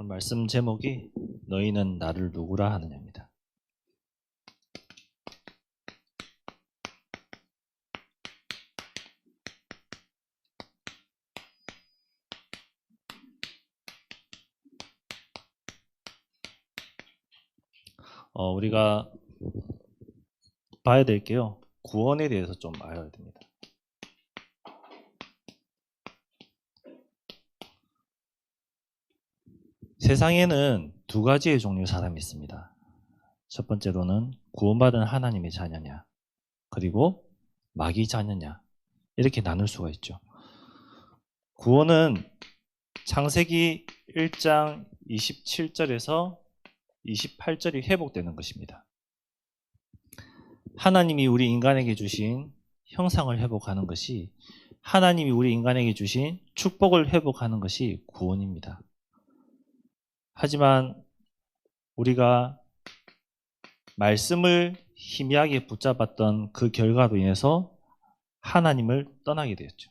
오늘 말씀 제목이 너희는 나를 누구라 하느냐입니다. 우리가 봐야 될 게요. 구원에 대해서 좀 알아야 됩니다. 세상에는 두 가지의 종류의 사람이 있습니다. 첫 번째로는 구원받은 하나님의 자녀냐, 그리고 마귀 자녀냐, 이렇게 나눌 수가 있죠. 구원은 창세기 1장 27절에서 28절이 회복되는 것입니다. 하나님이 우리 인간에게 주신 형상을 회복하는 것이, 하나님이 우리 인간에게 주신 축복을 회복하는 것이 구원입니다. 하지만 우리가 말씀을 희미하게 붙잡았던 그 결과로 인해서 하나님을 떠나게 되었죠.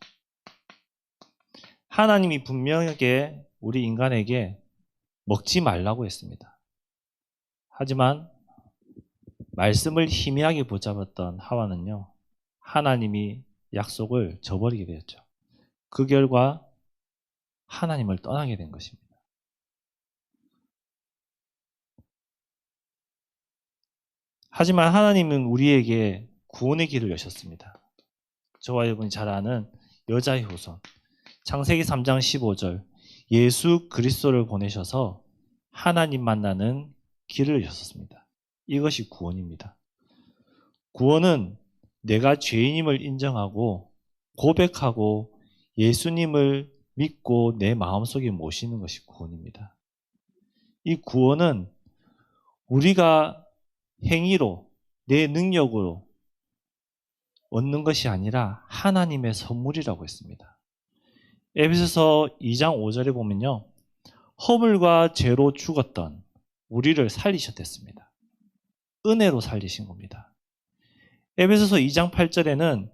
하나님이 분명하게 우리 인간에게 먹지 말라고 했습니다. 하지만 말씀을 희미하게 붙잡았던 하와는요, 하나님이 약속을 저버리게 되었죠. 그 결과 하나님을 떠나게 된 것입니다. 하지만 하나님은 우리에게 구원의 길을 여셨습니다. 저와 여러분이 잘 아는 여자의 후손, 창세기 3장 15절, 예수 그리스도를 보내셔서 하나님 만나는 길을 여셨습니다. 이것이 구원입니다. 구원은 내가 죄인임을 인정하고 고백하고 예수님을 믿고 내 마음속에 모시는 것이 구원입니다. 이 구원은 우리가 행위로, 내 능력으로 얻는 것이 아니라 하나님의 선물이라고 했습니다. 에베소서 2장 5절에 보면요, 허물과 죄로 죽었던 우리를 살리셨댔습니다. 은혜로 살리신 겁니다. 에베소서 2장 8절에는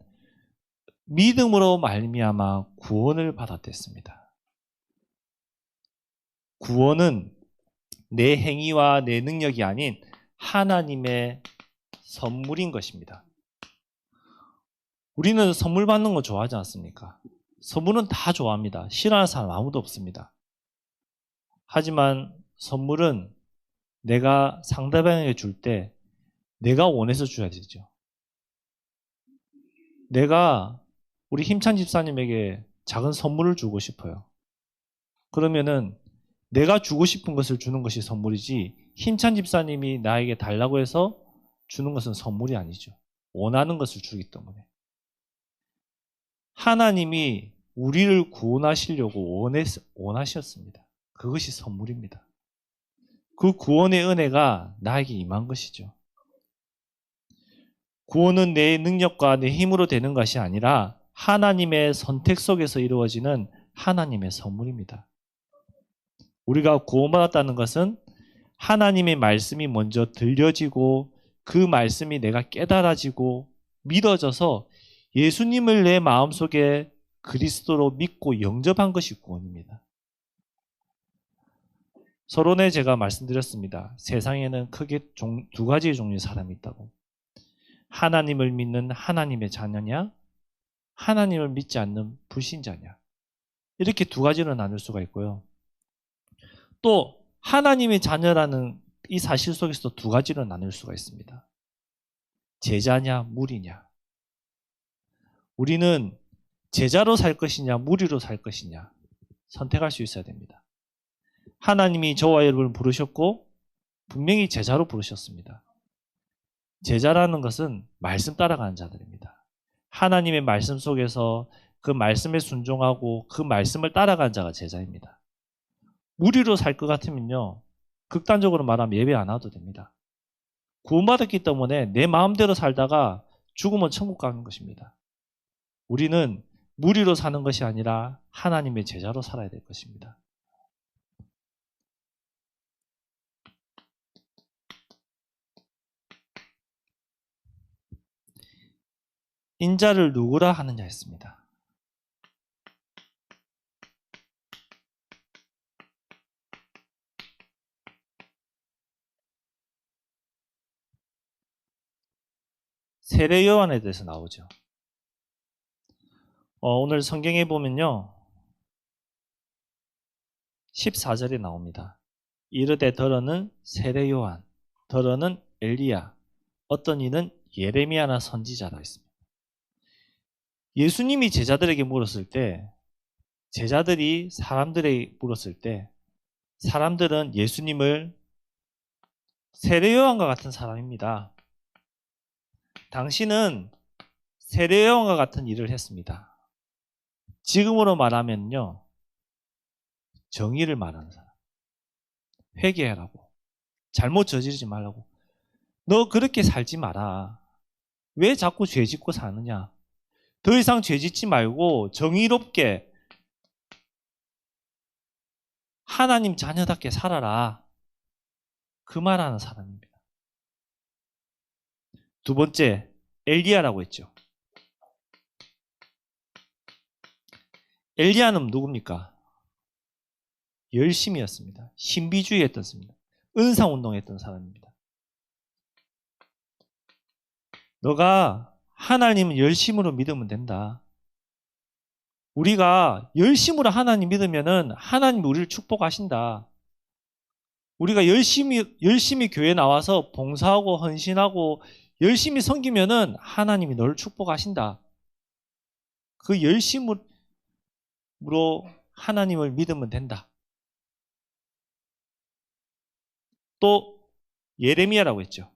믿음으로 말미암아 구원을 받았댔습니다. 구원은 내 행위와 내 능력이 아닌 하나님의 선물인 것입니다. 우리는 선물 받는 거 좋아하지 않습니까? 선물은 다 좋아합니다. 싫어하는 사람 아무도 없습니다. 하지만 선물은 내가 상대방에게 줄 때 내가 원해서 줘야 되죠. 내가 우리 힘찬 집사님에게 작은 선물을 주고 싶어요. 그러면은 내가 주고 싶은 것을 주는 것이 선물이지, 힘찬 집사님이 나에게 달라고 해서 주는 것은 선물이 아니죠. 원하는 것을 주기 때문에. 하나님이 우리를 구원하시려고 원하셨습니다. 그것이 선물입니다. 그 구원의 은혜가 나에게 임한 것이죠. 구원은 내 능력과 내 힘으로 되는 것이 아니라 하나님의 선택 속에서 이루어지는 하나님의 선물입니다. 우리가 구원받았다는 것은 하나님의 말씀이 먼저 들려지고 그 말씀이 내가 깨달아지고 믿어져서 예수님을 내 마음속에 그리스도로 믿고 영접한 것이 구원입니다. 서론에 제가 말씀드렸습니다. 세상에는 크게 두 가지의 종류의 사람이 있다고. 하나님을 믿는 하나님의 자녀냐, 하나님을 믿지 않는 불신자냐, 이렇게 두 가지로 나눌 수가 있고요. 또 하나님의 자녀라는 이 사실 속에서 두 가지로 나눌 수가 있습니다. 제자냐, 무리냐. 우리는 제자로 살 것이냐, 무리로 살 것이냐 선택할 수 있어야 됩니다. 하나님이 저와 여러분을 부르셨고 분명히 제자로 부르셨습니다. 제자라는 것은 말씀 따라가는 자들입니다. 하나님의 말씀 속에서 그 말씀에 순종하고 그 말씀을 따라가는 자가 제자입니다. 무리로 살 것 같으면요, 극단적으로 말하면 예배 안 와도 됩니다. 구원받았기 때문에 내 마음대로 살다가 죽으면 천국 가는 것입니다. 우리는 무리로 사는 것이 아니라 하나님의 제자로 살아야 될 것입니다. 인자를 누구라 하느냐 했습니다. 세례 요한에 대해서 나오죠. 오늘 성경에 보면요. 14절에 나옵니다. 이르되 더러는 세례 요한, 더러는 엘리야, 어떤 이는 예레미야나 선지자라 했습니다. 예수님이 제자들에게 물었을 때, 제자들이 사람들에게 물었을 때, 사람들은 예수님을 세례 요한과 같은 사람입니다. 당신은 세례 요한과 같은 일을 했습니다. 지금으로 말하면요, 정의를 말하는 사람. 회개하라고. 잘못 저지르지 말라고. 너 그렇게 살지 마라. 왜 자꾸 죄 짓고 사느냐? 더 이상 죄 짓지 말고 정의롭게 하나님 자녀답게 살아라. 그 말하는 사람입니다. 두 번째, 엘리야라고 했죠. 엘리야는 누굽니까? 열심이었습니다. 신비주의 했었습니다. 은사운동 했던 사람입니다. 너가 하나님을 열심으로 믿으면 된다. 우리가 열심으로 하나님 믿으면은 하나님이 우리를 축복하신다. 우리가 열심히 교회 나와서 봉사하고 헌신하고 열심히 섬기면은 하나님이 너를 축복하신다. 그 열심으로 하나님을 믿으면 된다. 또 예레미야라고 했죠.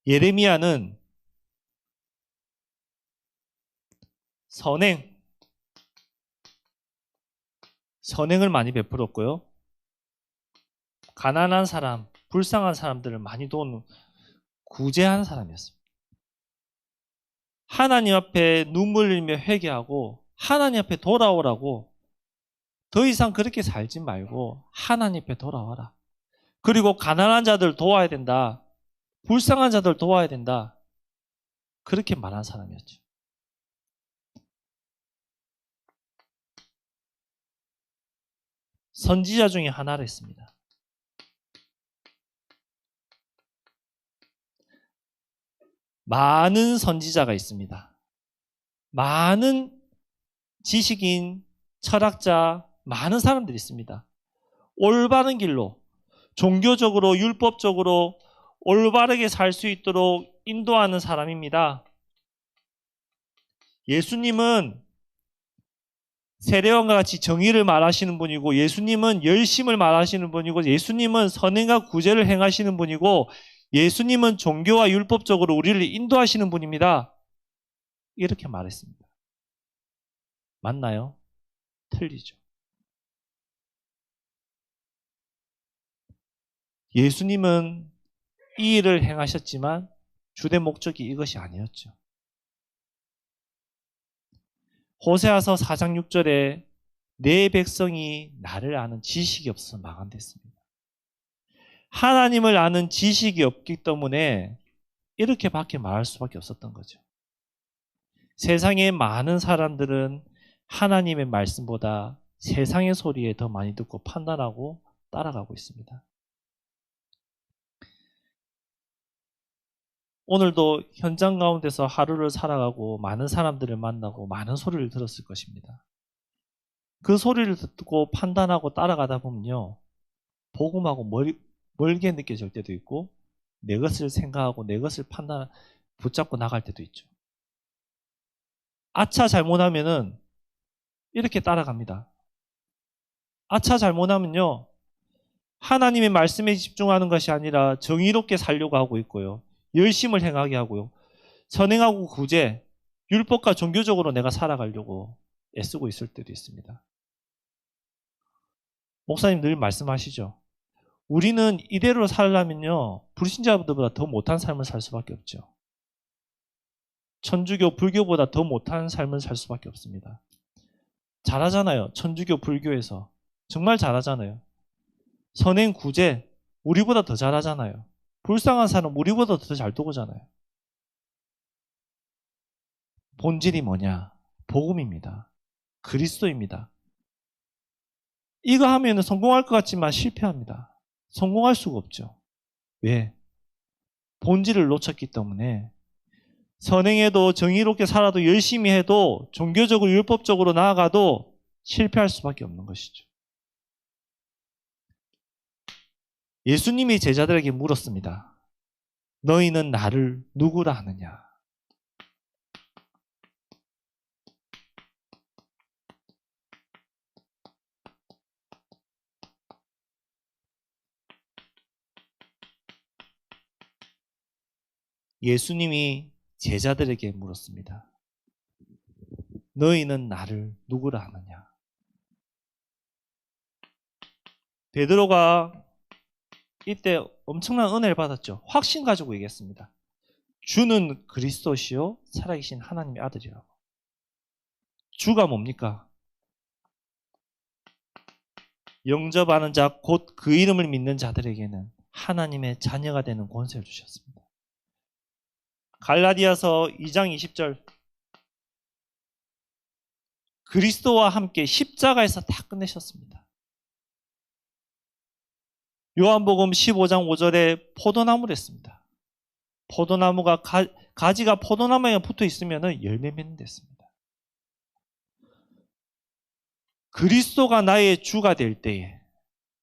예레미야는 선행을 많이 베풀었고요. 가난한 사람, 불쌍한 사람들을 많이 도운 구제한 사람이었습니다. 하나님 앞에 눈물 흘리며 회개하고 하나님 앞에 돌아오라고, 더 이상 그렇게 살지 말고 하나님 앞에 돌아와라. 그리고 가난한 자들 도와야 된다. 불쌍한 자들 도와야 된다. 그렇게 말한 사람이었죠. 선지자 중에 하나를 했습니다. 많은 선지자가 있습니다. 많은 지식인, 철학자, 많은 사람들이 있습니다. 올바른 길로, 종교적으로, 율법적으로 올바르게 살 수 있도록 인도하는 사람입니다. 예수님은 세례요한과 같이 정의를 말하시는 분이고, 예수님은 열심을 말하시는 분이고, 예수님은 선행과 구제를 행하시는 분이고, 예수님은 종교와 율법적으로 우리를 인도하시는 분입니다. 이렇게 말했습니다. 맞나요? 틀리죠. 예수님은 이 일을 행하셨지만 주된 목적이 이것이 아니었죠. 호세아서 4장 6절에 내 백성이 나를 아는 지식이 없어서 망한댔습니다. 하나님을 아는 지식이 없기 때문에 이렇게밖에 말할 수밖에 없었던 거죠. 세상의 많은 사람들은 하나님의 말씀보다 세상의 소리에 더 많이 듣고 판단하고 따라가고 있습니다. 오늘도 현장 가운데서 하루를 살아가고 많은 사람들을 만나고 많은 소리를 들었을 것입니다. 그 소리를 듣고 판단하고 따라가다 보면요, 복음하고 멀게 느껴질 때도 있고 내 것을 생각하고 내 것을 붙잡고 나갈 때도 있죠. 아차 잘못하면은 이렇게 따라갑니다. 아차 잘못하면요, 하나님의 말씀에 집중하는 것이 아니라 정의롭게 살려고 하고 있고요, 열심을 행하게 하고요, 선행하고 구제, 율법과 종교적으로 내가 살아가려고 애쓰고 있을 때도 있습니다. 목사님 늘 말씀하시죠. 우리는 이대로 살려면요, 불신자들보다 더 못한 삶을 살 수밖에 없죠. 천주교, 불교보다 더 못한 삶을 살 수밖에 없습니다. 잘하잖아요. 천주교, 불교에서. 정말 잘하잖아요. 선행, 구제, 우리보다 더 잘하잖아요. 불쌍한 사람 우리보다 더 잘 도우잖아요. 본질이 뭐냐? 복음입니다. 그리스도입니다. 이거 하면 성공할 것 같지만 실패합니다. 성공할 수가 없죠. 왜? 본질을 놓쳤기 때문에. 선행해도 정의롭게 살아도 열심히 해도 종교적으로 율법적으로 나아가도 실패할 수밖에 없는 것이죠. 예수님이 제자들에게 물었습니다. 너희는 나를 누구라 하느냐? 예수님이 제자들에게 물었습니다. 너희는 나를 누구라 하느냐? 베드로가 이때 엄청난 은혜를 받았죠. 확신 가지고 얘기했습니다. 주는 그리스도시요 살아계신 하나님의 아들이라고. 주가 뭡니까? 영접하는 자 곧 그 이름을 믿는 자들에게는 하나님의 자녀가 되는 권세를 주셨습니다. 갈라디아서 2장 20절 그리스도와 함께 십자가에서 다 끝내셨습니다. 요한복음 15장 5절에 포도나무를 했습니다. 포도나무가 가지가 포도나무에 붙어 있으면 열매 맺는 데 있습니다. 그리스도가 나의 주가 될 때에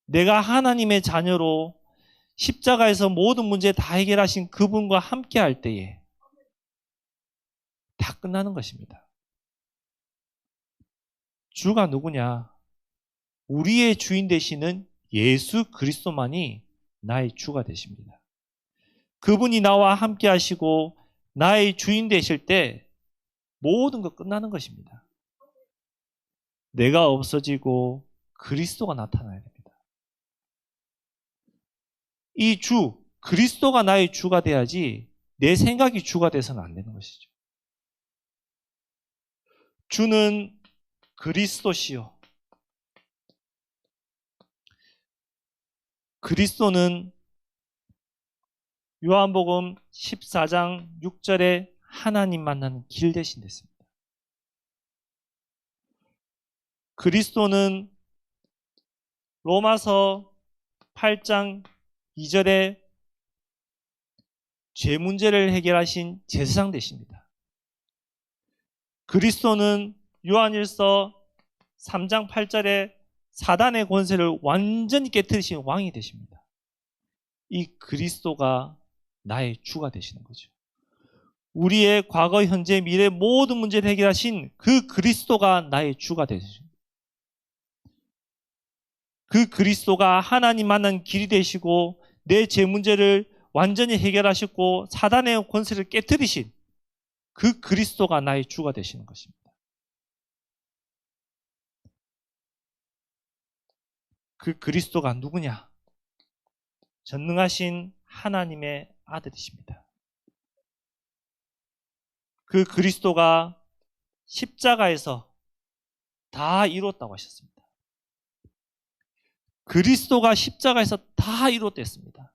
내가 하나님의 자녀로 십자가에서 모든 문제 다 해결하신 그분과 함께 할 때에 다 끝나는 것입니다. 주가 누구냐? 우리의 주인 되시는 예수 그리스도만이 나의 주가 되십니다. 그분이 나와 함께 하시고 나의 주인 되실 때 모든 것 끝나는 것입니다. 내가 없어지고 그리스도가 나타나야 됩니다. 이 주, 그리스도가 나의 주가 돼야지 내 생각이 주가 돼서는 안 되는 것이죠. 주는 그리스도시요. 그리스도는 요한복음 14장 6절에 하나님 만나는 길 대신 됐습니다. 그리스도는 로마서 8장 2절에 죄 문제를 해결하신 제사장 되십니다. 그리스도는 요한일서 3장 8절에 사단의 권세를 완전히 깨뜨리신 왕이 되십니다. 이 그리스도가 나의 주가 되시는 거죠. 우리의 과거, 현재, 미래 모든 문제를 해결하신 그 그리스도가 나의 주가 되십니다. 그 그리스도가 하나님 만난 길이 되시고 내 죄 문제를 완전히 해결하셨고 사단의 권세를 깨뜨리신 그 그리스도가 나의 주가 되시는 것입니다. 그 그리스도가 누구냐? 전능하신 하나님의 아들이십니다. 그 그리스도가 십자가에서 다 이뤘다고 하셨습니다. 그리스도가 십자가에서 다 이뤘댔습니다.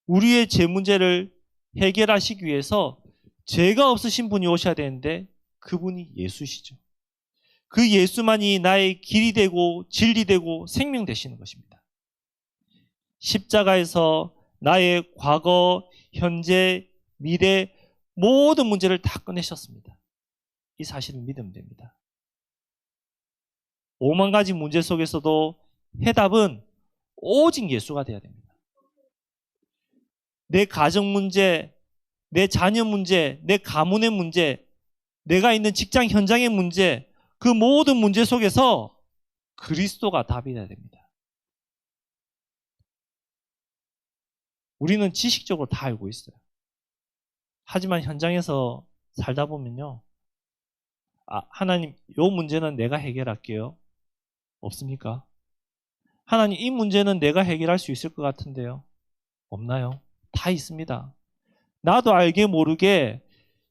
우리의 죄 문제를 해결하시기 위해서 죄가 없으신 분이 오셔야 되는데 그분이 예수시죠. 그 예수만이 나의 길이 되고 진리 되고 생명 되시는 것입니다. 십자가에서 나의 과거, 현재, 미래 모든 문제를 다 꺼내셨습니다. 이 사실을 믿으면 됩니다. 5만 가지 문제 속에서도 해답은 오직 예수가 되어야 됩니다. 내 가정 문제, 내 자녀 문제, 내 가문의 문제, 내가 있는 직장 현장의 문제, 그 모든 문제 속에서 그리스도가 답이 되어야 됩니다. 우리는 지식적으로 다 알고 있어요. 하지만 현장에서 살다 보면요. 하나님, 이 문제는 내가 해결할게요. 없습니까? 하나님, 이 문제는 내가 해결할 수 있을 것 같은데요. 없나요? 다 있습니다. 나도 알게 모르게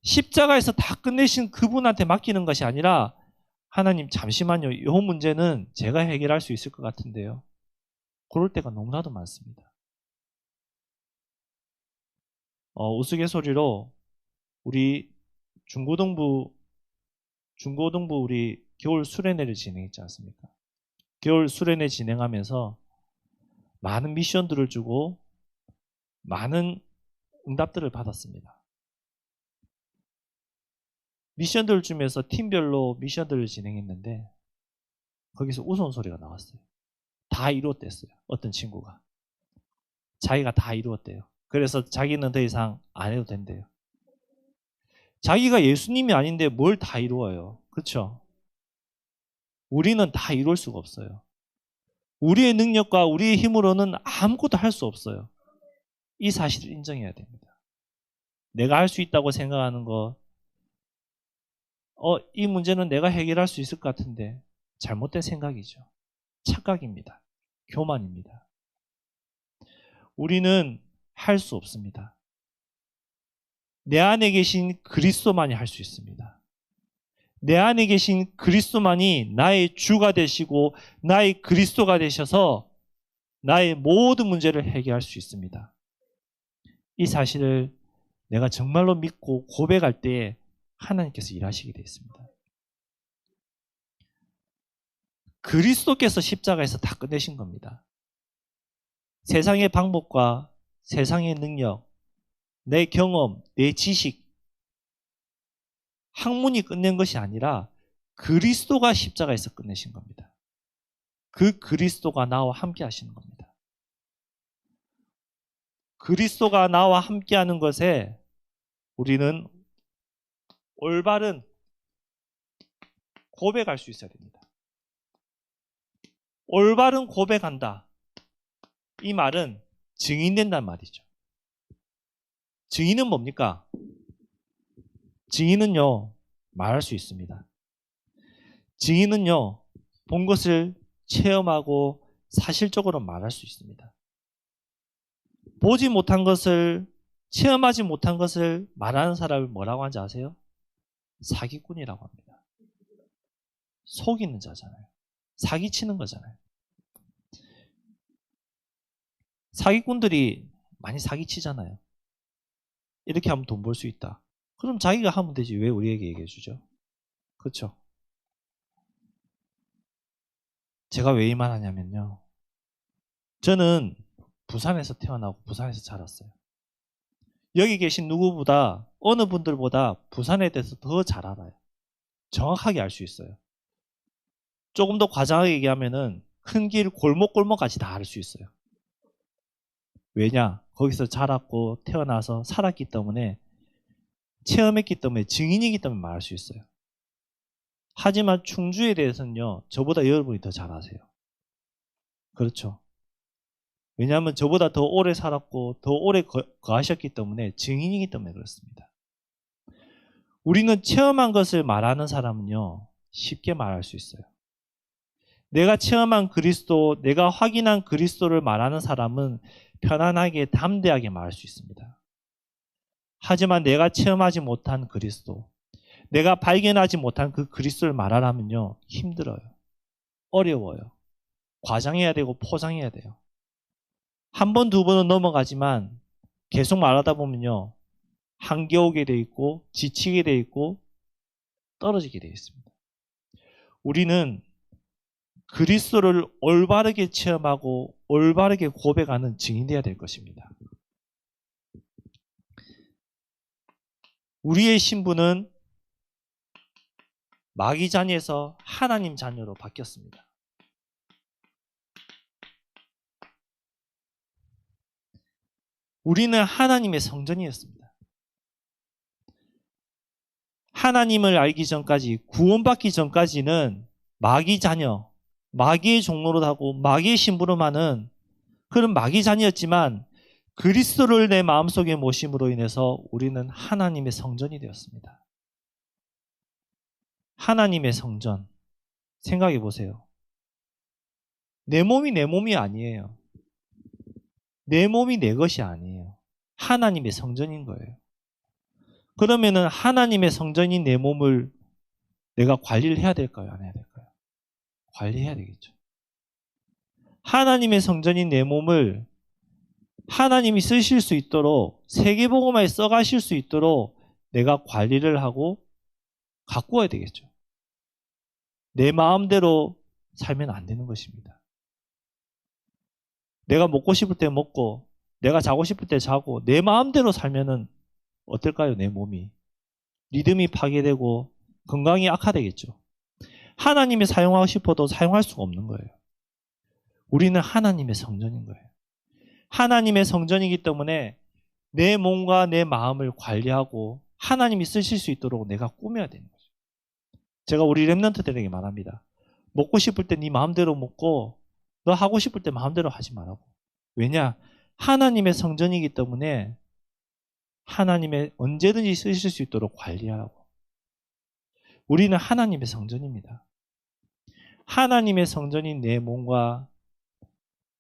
십자가에서 다 끝내신 그분한테 맡기는 것이 아니라 하나님 잠시만요. 이 문제는 제가 해결할 수 있을 것 같은데요. 그럴 때가 너무나도 많습니다. 우스갯소리로 우리 중고등부 우리 겨울 수련회를 진행했지 않습니까? 겨울 수련회 진행하면서 많은 미션들을 주고 많은 응답들을 받았습니다. 미션들을 주면서 팀별로 미션들을 진행했는데 거기서 우스운소리가 나왔어요. 다 이루었댔어요. 어떤 친구가. 자기가 다 이루었대요. 그래서 자기는 더 이상 안 해도 된대요. 자기가 예수님이 아닌데 뭘 다 이루어요. 그렇죠? 우리는 다 이룰 수가 없어요. 우리의 능력과 우리의 힘으로는 아무것도 할 수 없어요. 이 사실을 인정해야 됩니다. 내가 할 수 있다고 생각하는 거, 이 문제는 내가 해결할 수 있을 것 같은데 잘못된 생각이죠. 착각입니다. 교만입니다. 우리는 할 수 없습니다. 내 안에 계신 그리스도만이 할 수 있습니다. 내 안에 계신 그리스도만이 나의 주가 되시고 나의 그리스도가 되셔서 나의 모든 문제를 해결할 수 있습니다. 이 사실을 내가 정말로 믿고 고백할 때에 하나님께서 일하시게 되어 있습니다. 그리스도께서 십자가에서 다 끝내신 겁니다. 세상의 방법과 세상의 능력, 내 경험, 내 지식, 학문이 끝낸 것이 아니라 그리스도가 십자가에서 끝내신 겁니다. 그 그리스도가 나와 함께 하시는 겁니다. 그리스도가 나와 함께 하는 것에 우리는 올바른 고백할 수 있어야 됩니다. 올바른 고백한다. 이 말은 증인된단 말이죠. 증인은 뭡니까? 증인은요, 말할 수 있습니다. 증인은요, 본 것을 체험하고 사실적으로 말할 수 있습니다. 보지 못한 것을, 체험하지 못한 것을 말하는 사람을 뭐라고 하는지 아세요? 사기꾼이라고 합니다. 속이는 자잖아요. 사기치는 거잖아요. 사기꾼들이 많이 사기치잖아요. 이렇게 하면 돈 벌 수 있다. 그럼 자기가 하면 되지. 왜 우리에게 얘기해 주죠? 그렇죠? 제가 왜 이 말 하냐면요. 저는 부산에서 태어나고 부산에서 자랐어요. 여기 계신 누구보다 어느 분들보다 부산에 대해서 더 잘 알아요. 정확하게 알 수 있어요. 조금 더 과장하게 얘기하면은 큰 길 골목골목까지 다 알 수 있어요. 왜냐? 거기서 자랐고 태어나서 살았기 때문에 체험했기 때문에 증인이기 때문에 말할 수 있어요. 하지만 충주에 대해서는요. 저보다 여러분이 더 잘 아세요. 그렇죠? 왜냐하면 저보다 더 오래 살았고 더 오래 거하셨기 때문에 증인이기 때문에 그렇습니다. 우리는 체험한 것을 말하는 사람은요. 쉽게 말할 수 있어요. 내가 체험한 그리스도, 내가 확인한 그리스도를 말하는 사람은 편안하게 담대하게 말할 수 있습니다. 하지만 내가 체험하지 못한 그리스도, 내가 발견하지 못한 그 그리스도를 말하라면요. 힘들어요. 어려워요. 과장해야 되고 포장해야 돼요. 한 번, 두 번은 넘어가지만 계속 말하다 보면요. 한겨우게 돼 있고 지치게 돼 있고 떨어지게 돼 있습니다. 우리는 그리스도를 올바르게 체험하고 올바르게 고백하는 증인되어야 될 것입니다. 우리의 신분은 마귀 자녀에서 하나님 자녀로 바뀌었습니다. 우리는 하나님의 성전이었습니다. 하나님을 알기 전까지, 구원받기 전까지는 마귀 자녀, 마귀의 종로로 하고 마귀의 심부름하는 그런 마귀 자녀였지만 그리스도를 내 마음속에 모심으로 인해서 우리는 하나님의 성전이 되었습니다. 하나님의 성전. 생각해 보세요. 내 몸이 내 몸이 아니에요. 내 몸이 내 것이 아니에요. 하나님의 성전인 거예요. 그러면은 하나님의 성전인 내 몸을 내가 관리를 해야 될까요? 안 해야 될까요? 관리해야 되겠죠. 하나님의 성전인 내 몸을 하나님이 쓰실 수 있도록 세계복음화에 써가실 수 있도록 내가 관리를 하고 가꾸어야 되겠죠. 내 마음대로 살면 안 되는 것입니다. 내가 먹고 싶을 때 먹고 내가 자고 싶을 때 자고 내 마음대로 살면은 어떨까요? 내 몸이. 리듬이 파괴되고 건강이 악화되겠죠. 하나님이 사용하고 싶어도 사용할 수가 없는 거예요. 우리는 하나님의 성전인 거예요. 하나님의 성전이기 때문에 내 몸과 내 마음을 관리하고 하나님이 쓰실 수 있도록 내가 꾸며야 되는 거죠. 제가 우리 랩런트들에게 말합니다. 먹고 싶을 때 네 마음대로 먹고 너 하고 싶을 때 마음대로 하지 말라고. 왜냐? 하나님의 성전이기 때문에 하나님의 언제든지 쓰실 수 있도록 관리하라고. 우리는 하나님의 성전입니다. 하나님의 성전인 내 몸과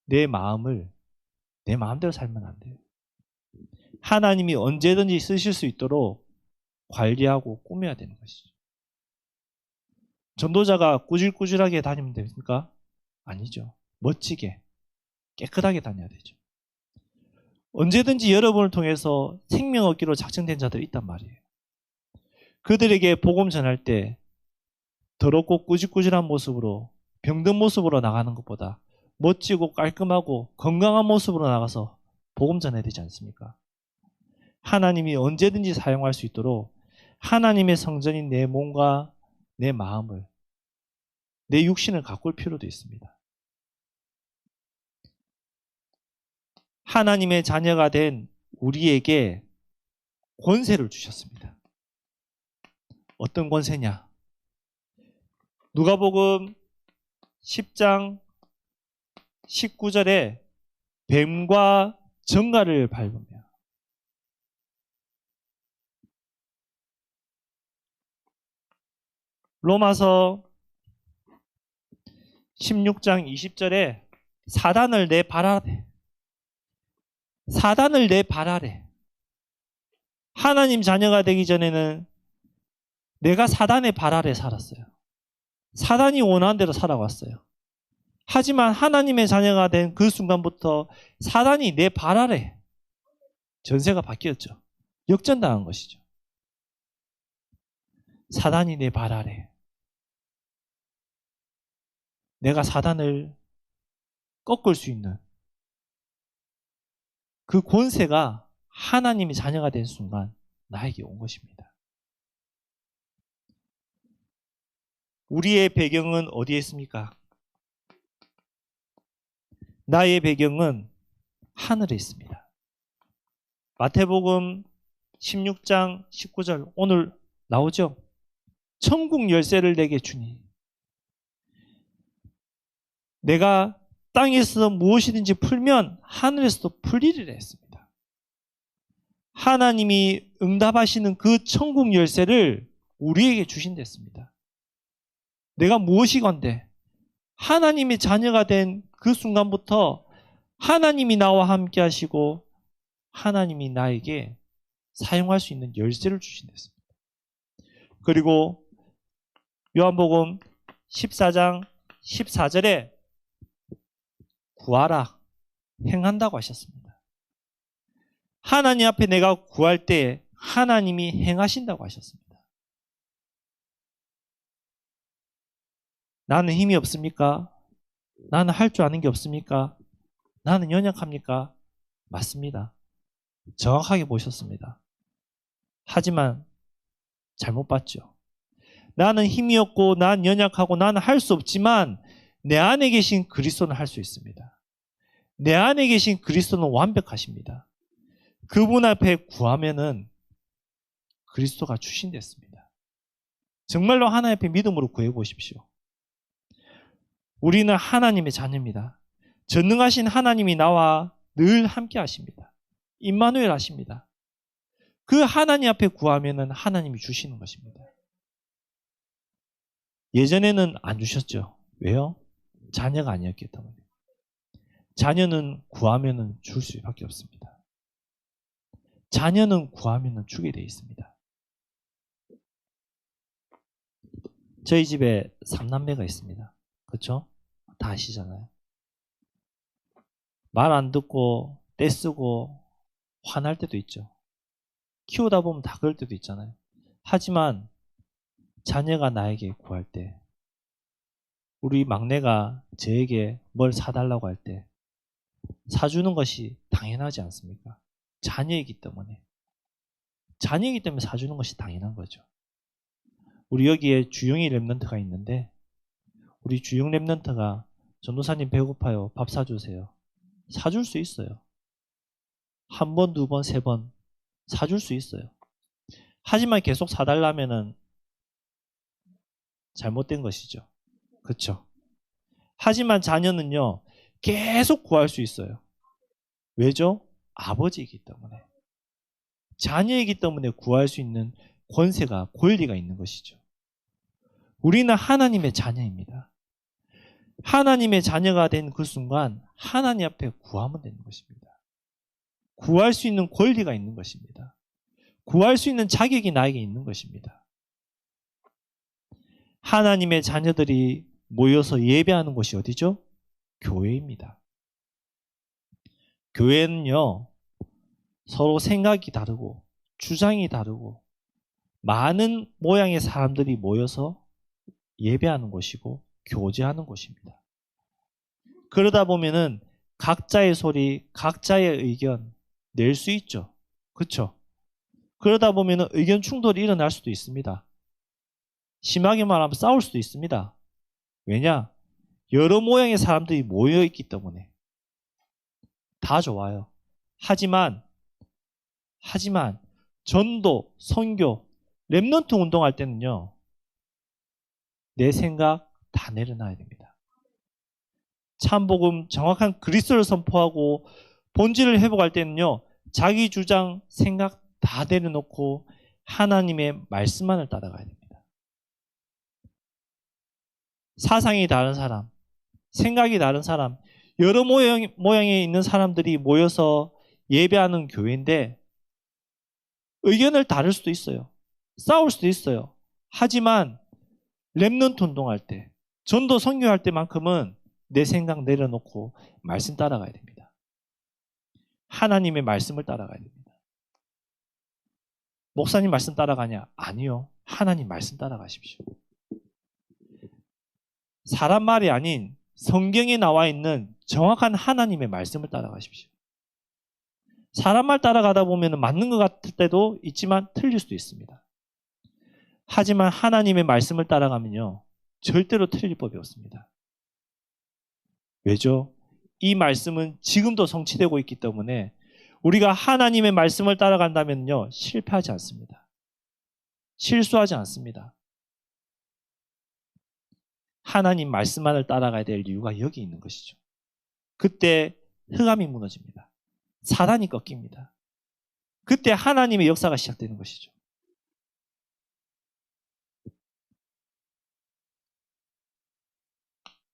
내 마음을 내 마음대로 살면 안 돼요. 하나님이 언제든지 쓰실 수 있도록 관리하고 꾸며야 되는 것이죠. 전도자가 꾸질꾸질하게 다니면 됩니까? 아니죠. 멋지게, 깨끗하게 다녀야 되죠. 언제든지 여러분을 통해서 생명 얻기로 작정된 자들이 있단 말이에요. 그들에게 복음 전할 때 더럽고 꾸질꾸질한 모습으로 병든 모습으로 나가는 것보다 멋지고 깔끔하고 건강한 모습으로 나가서 복음 전해야 되지 않습니까? 하나님이 언제든지 사용할 수 있도록 하나님의 성전인 내 몸과 내 마음을, 내 육신을 가꿀 필요도 있습니다. 하나님의 자녀가 된 우리에게 권세를 주셨습니다. 어떤 권세냐? 누가복음 10장 19절에 뱀과 정갈을 밟으며 로마서 16장 20절에 사단을 내 발 아래, 사단을 내 발 아래. 하나님 자녀가 되기 전에는 내가 사단의 발 아래 살았어요. 사단이 원하는 대로 살아왔어요. 하지만 하나님의 자녀가 된 그 순간부터 사단이 내 발 아래 전세가 바뀌었죠. 역전당한 것이죠. 사단이 내 발 아래. 내가 사단을 꺾을 수 있는 그 권세가 하나님의 자녀가 된 순간 나에게 온 것입니다. 우리의 배경은 어디에 있습니까? 나의 배경은 하늘에 있습니다. 마태복음 16장 19절 오늘 나오죠? 천국 열쇠를 내게 주니 내가 땅에서 무엇이든지 풀면 하늘에서도 풀리리라 했습니다. 하나님이 응답하시는 그 천국 열쇠를 우리에게 주신댔습니다. 내가 무엇이건데 하나님의 자녀가 된 그 순간부터 하나님이 나와 함께 하시고 하나님이 나에게 사용할 수 있는 열쇠를 주신댔습니다. 그리고 요한복음 14장 14절에 구하라, 행한다고 하셨습니다. 하나님 앞에 내가 구할 때 하나님이 행하신다고 하셨습니다. 나는 힘이 없습니까? 나는 할 줄 아는 게 없습니까? 나는 연약합니까? 맞습니다. 정확하게 보셨습니다. 하지만 잘못 봤죠. 나는 힘이 없고 난 연약하고 나는 할 수 없지만 내 안에 계신 그리스도는 할 수 있습니다. 내 안에 계신 그리스도는 완벽하십니다. 그분 앞에 구하면은 그리스도가 주신댔습니다. 정말로 하나님 앞에 믿음으로 구해보십시오. 우리는 하나님의 자녀입니다. 전능하신 하나님이 나와 늘 함께 하십니다. 임마누엘 하십니다. 그 하나님 앞에 구하면은 하나님이 주시는 것입니다. 예전에는 안 주셨죠. 왜요? 자녀가 아니었기 때문에. 자녀는 구하면은 줄 수밖에 없습니다. 자녀는 구하면은 주게 되어 있습니다. 저희 집에 3남매가 있습니다. 그렇죠? 다 아시잖아요. 말 안 듣고 떼쓰고 화날 때도 있죠. 키우다 보면 다 그럴 때도 있잖아요. 하지만 자녀가 나에게 구할 때, 우리 막내가 저에게 뭘 사달라고 할 때 사주는 것이 당연하지 않습니까? 자녀이기 때문에. 자녀이기 때문에 사주는 것이 당연한 거죠. 우리 여기에 주영이 랩런트가 있는데 우리 주영 랩런트가 전도사님 배고파요. 밥 사주세요. 사줄 수 있어요. 한 번, 두 번, 세 번 사줄 수 있어요. 하지만 계속 사달라면은 잘못된 것이죠. 그렇죠? 하지만 자녀는요. 계속 구할 수 있어요. 왜죠? 아버지이기 때문에. 자녀이기 때문에 구할 수 있는 권세가, 권리가 있는 것이죠. 우리는 하나님의 자녀입니다. 하나님의 자녀가 된 그 순간 하나님 앞에 구하면 되는 것입니다. 구할 수 있는 권리가 있는 것입니다. 구할 수 있는 자격이 나에게 있는 것입니다. 하나님의 자녀들이 모여서 예배하는 곳이 어디죠? 교회입니다. 교회는요, 서로 생각이 다르고 주장이 다르고 많은 모양의 사람들이 모여서 예배하는 곳이고 교제하는 곳입니다. 그러다 보면은 각자의 소리, 각자의 의견 낼 수 있죠. 그렇죠? 그러다 보면은 의견 충돌이 일어날 수도 있습니다. 심하게 말하면 싸울 수도 있습니다. 왜냐? 여러 모양의 사람들이 모여 있기 때문에. 다 좋아요. 하지만 전도, 선교, 렘넌트 운동할 때는요. 내 생각 다 내려놔야 됩니다. 참복음, 정확한 그리스도를 선포하고 본질을 회복할 때는요. 자기 주장, 생각 다 내려놓고 하나님의 말씀만을 따라가야 됩니다. 사상이 다른 사람, 생각이 다른 사람, 여러 모양에 있는 사람들이 모여서 예배하는 교회인데 의견을 다를 수도 있어요. 싸울 수도 있어요. 하지만 렘넌트 운동할 때, 전도 선교할 때만큼은 내 생각 내려놓고 말씀 따라가야 됩니다. 하나님의 말씀을 따라가야 됩니다. 목사님 말씀 따라가냐? 아니요. 하나님 말씀 따라가십시오. 사람 말이 아닌 성경에 나와 있는 정확한 하나님의 말씀을 따라가십시오. 사람 말 따라가다 보면 맞는 것 같을 때도 있지만 틀릴 수도 있습니다. 하지만 하나님의 말씀을 따라가면요. 절대로 틀릴 법이 없습니다. 왜죠? 이 말씀은 지금도 성취되고 있기 때문에 우리가 하나님의 말씀을 따라간다면요. 실패하지 않습니다. 실수하지 않습니다. 하나님 말씀만을 따라가야 될 이유가 여기 있는 것이죠. 그때 흑암이 무너집니다. 사단이 꺾입니다. 그때 하나님의 역사가 시작되는 것이죠.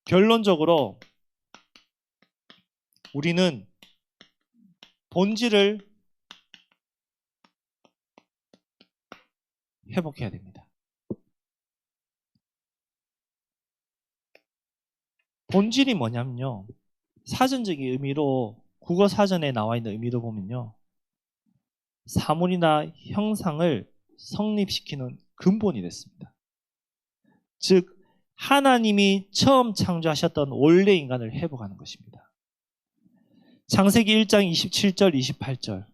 결론적으로 우리는 본질을 회복해야 됩니다. 본질이 뭐냐면요. 사전적인 의미로 국어 사전에 나와 있는 의미로 보면요. 사물이나 형상을 성립시키는 근본이 됐습니다. 즉 하나님이 처음 창조하셨던 원래 인간을 회복하는 것입니다. 창세기 1장 27절 28절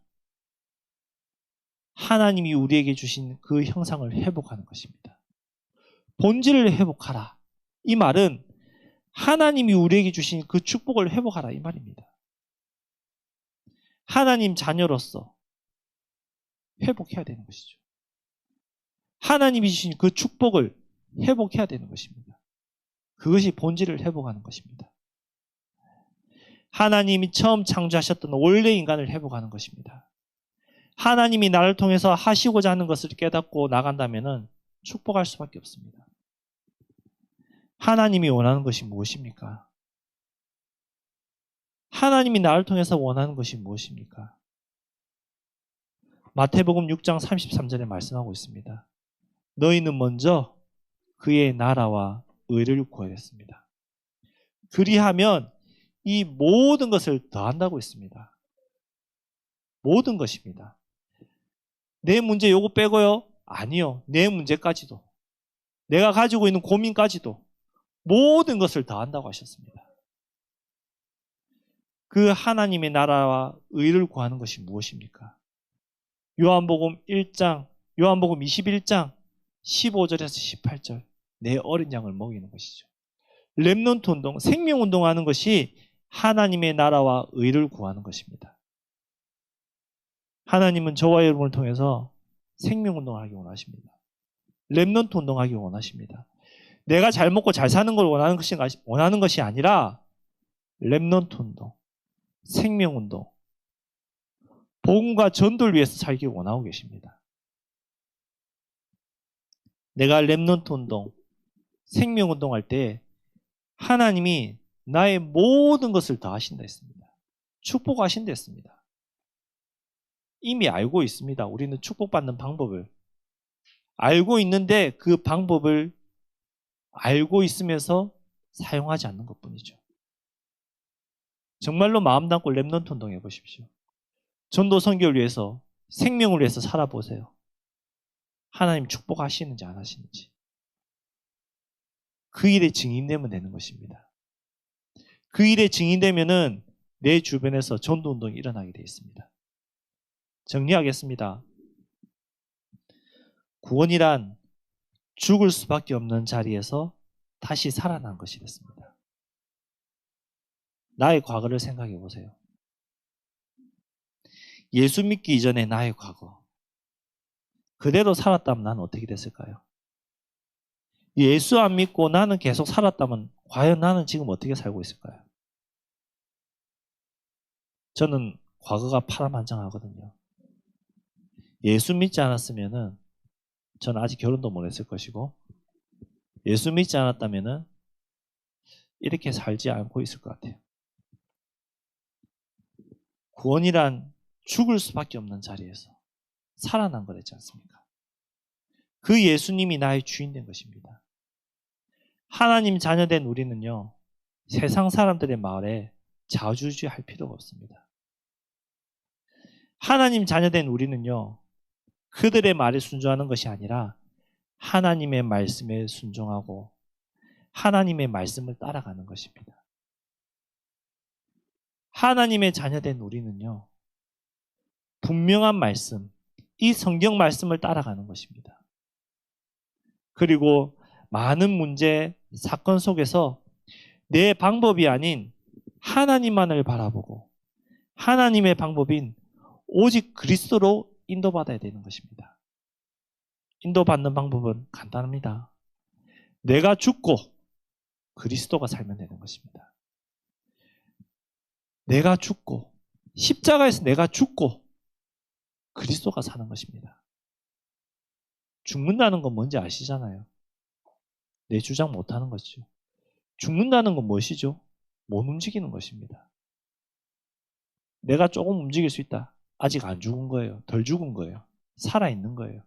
하나님이 우리에게 주신 그 형상을 회복하는 것입니다. 본질을 회복하라. 이 말은 하나님이 우리에게 주신 그 축복을 회복하라 이 말입니다. 하나님 자녀로서 회복해야 되는 것이죠. 하나님이 주신 그 축복을 회복해야 되는 것입니다. 그것이 본질을 회복하는 것입니다. 하나님이 처음 창조하셨던 원래 인간을 회복하는 것입니다. 하나님이 나를 통해서 하시고자 하는 것을 깨닫고 나간다면 축복할 수밖에 없습니다. 하나님이 원하는 것이 무엇입니까? 하나님이 나를 통해서 원하는 것이 무엇입니까? 마태복음 6장 33절에 말씀하고 있습니다. 너희는 먼저 그의 나라와 의를 구하겠습니다. 그리하면 이 모든 것을 더한다고 했습니다. 모든 것입니다. 내 문제 요거 빼고요? 아니요. 내 문제까지도. 내가 가지고 있는 고민까지도 모든 것을 더한다고 하셨습니다. 그 하나님의 나라와 의를 구하는 것이 무엇입니까? 요한복음 21장 15절에서 18절. 내 어린 양을 먹이는 것이죠. 렘넌트 운동, 생명 운동하는 것이 하나님의 나라와 의를 구하는 것입니다. 하나님은 저와 여러분을 통해서 생명 운동하기 원하십니다. 렘넌트 운동하기 원하십니다. 내가 잘 먹고 잘 사는 걸 원하는 것이 아니라 렘넌트 운동, 생명 운동, 복음과 전도를 위해서 살기 원하고 계십니다. 내가 렘넌트 운동, 생명 운동할 때 하나님이 나의 모든 것을 다 하신다 했습니다. 축복하신다 했습니다. 이미 알고 있습니다. 우리는 축복받는 방법을 알고 있는데 그 방법을 알고 있으면서 사용하지 않는 것뿐이죠. 정말로 마음 담고 렘넌트 운동해 보십시오. 전도 선교를 위해서, 생명을 위해서 살아보세요. 하나님 축복하시는지 안 하시는지. 그 일에 증인되면 되는 것입니다. 그 일에 증인되면은 내 주변에서 전도 운동이 일어나게 되어 있습니다. 정리하겠습니다. 구원이란 죽을 수밖에 없는 자리에서 다시 살아난 것이 됐습니다. 나의 과거를 생각해 보세요. 예수 믿기 이전에 나의 과거. 그대로 살았다면 나는 어떻게 됐을까요? 예수 안 믿고 나는 계속 살았다면 과연 나는 지금 어떻게 살고 있을까요? 저는 과거가 파란만장하거든요. 예수 믿지 않았으면은 저는 아직 결혼도 못 했을 것이고, 예수 믿지 않았다면은 이렇게 살지 않고 있을 것 같아요. 구원이란 죽을 수밖에 없는 자리에서 살아난 거랬지 않습니까? 그 예수님이 나의 주인 된 것입니다. 하나님 자녀된 우리는요, 세상 사람들의 말에 자주지할 필요가 없습니다. 하나님 자녀된 우리는요, 그들의 말에 순종하는 것이 아니라 하나님의 말씀에 순종하고 하나님의 말씀을 따라가는 것입니다. 하나님의 자녀된 우리는요, 분명한 말씀, 이 성경 말씀을 따라가는 것입니다. 그리고 많은 문제, 사건 속에서 내 방법이 아닌 하나님만을 바라보고 하나님의 방법인 오직 그리스도로 인도받아야 되는 것입니다. 인도받는 방법은 간단합니다. 내가 죽고 그리스도가 살면 되는 것입니다. 내가 죽고, 십자가에서 내가 죽고 그리스도가 사는 것입니다. 죽는다는 건 뭔지 아시잖아요. 내 주장 못하는 거죠. 죽는다는 건 무엇이죠? 못 움직이는 것입니다. 내가 조금 움직일 수 있다. 아직 안 죽은 거예요. 덜 죽은 거예요. 살아있는 거예요.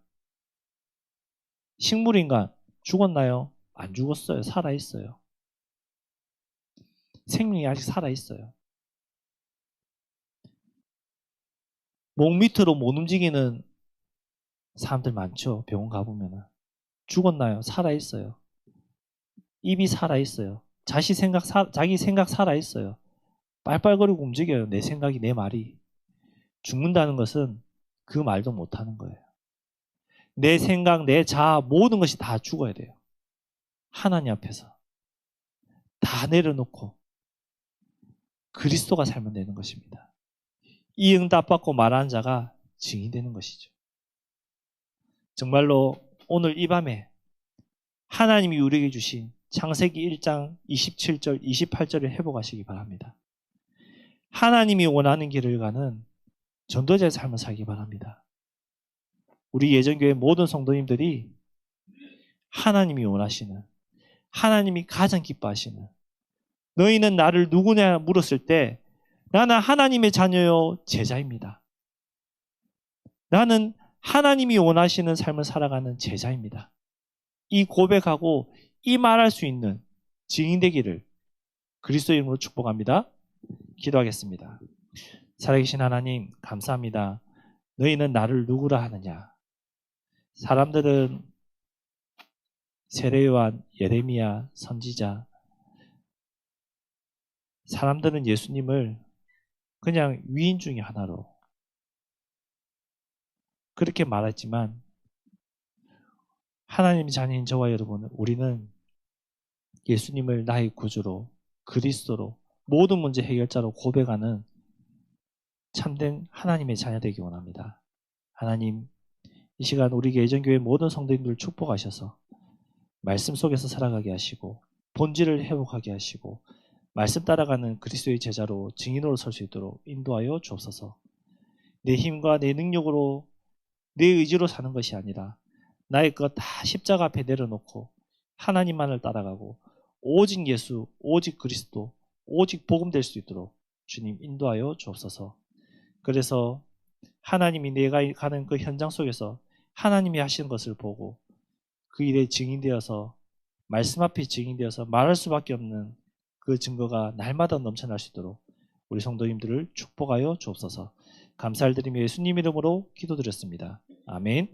식물인간 죽었나요? 안 죽었어요. 살아있어요. 생명이 아직 살아있어요. 목 밑으로 못 움직이는 사람들 많죠. 병원 가보면. 죽었나요? 살아있어요. 입이 살아있어요. 자기 생각 살아있어요. 빨빨거리고 움직여요. 내 생각이, 내 말이. 죽는다는 것은 그 말도 못하는 거예요. 내 생각, 내 자아, 모든 것이 다 죽어야 돼요. 하나님 앞에서. 다 내려놓고 그리스도가 살면 되는 것입니다. 이 응답받고 말하는 자가 증인이 되는 것이죠. 정말로 오늘 이 밤에 하나님이 우리에게 주신 창세기 1장 27절, 28절을 회복하시기 바랍니다. 하나님이 원하는 길을 가는 전도자의 삶을 살기 바랍니다. 우리 예전교회 모든 성도님들이 하나님이 원하시는, 하나님이 가장 기뻐하시는, 너희는 나를 누구냐 물었을 때 나는 하나님의 자녀요 제자입니다. 나는 하나님이 원하시는 삶을 살아가는 제자입니다. 이 고백하고 이 말할 수 있는 증인 되기를 그리스도 이름으로 축복합니다. 기도하겠습니다. 살아계신 하나님 감사합니다. 너희는 나를 누구라 하느냐. 사람들은 세례요한, 예레미야, 선지자, 사람들은 예수님을 그냥 위인 중에 하나로 그렇게 말했지만 하나님의 자녀인 저와 여러분, 우리는 예수님을 나의 구주로, 그리스도로, 모든 문제 해결자로 고백하는 참된 하나님의 자녀 되기 원합니다. 하나님, 이 시간 우리 예전교회 모든 성도님들을 축복하셔서 말씀 속에서 살아가게 하시고 본질을 회복하게 하시고 말씀 따라가는 그리스도의 제자로 증인으로 설 수 있도록 인도하여 주옵소서. 내 힘과 내 능력으로 내 의지로 사는 것이 아니라 나의 것 다 십자가 앞에 내려놓고 하나님만을 따라가고 오직 예수, 오직 그리스도, 오직 복음 될 수 있도록 주님 인도하여 주옵소서. 그래서 하나님이 내가 가는 그 현장 속에서 하나님이 하시는 것을 보고 그 일에 증인되어서 말씀 앞에 증인되어서 말할 수밖에 없는 그 증거가 날마다 넘쳐날 수 있도록 우리 성도님들을 축복하여 주옵소서. 감사를 드리며 예수님 이름으로 기도드렸습니다. 아멘.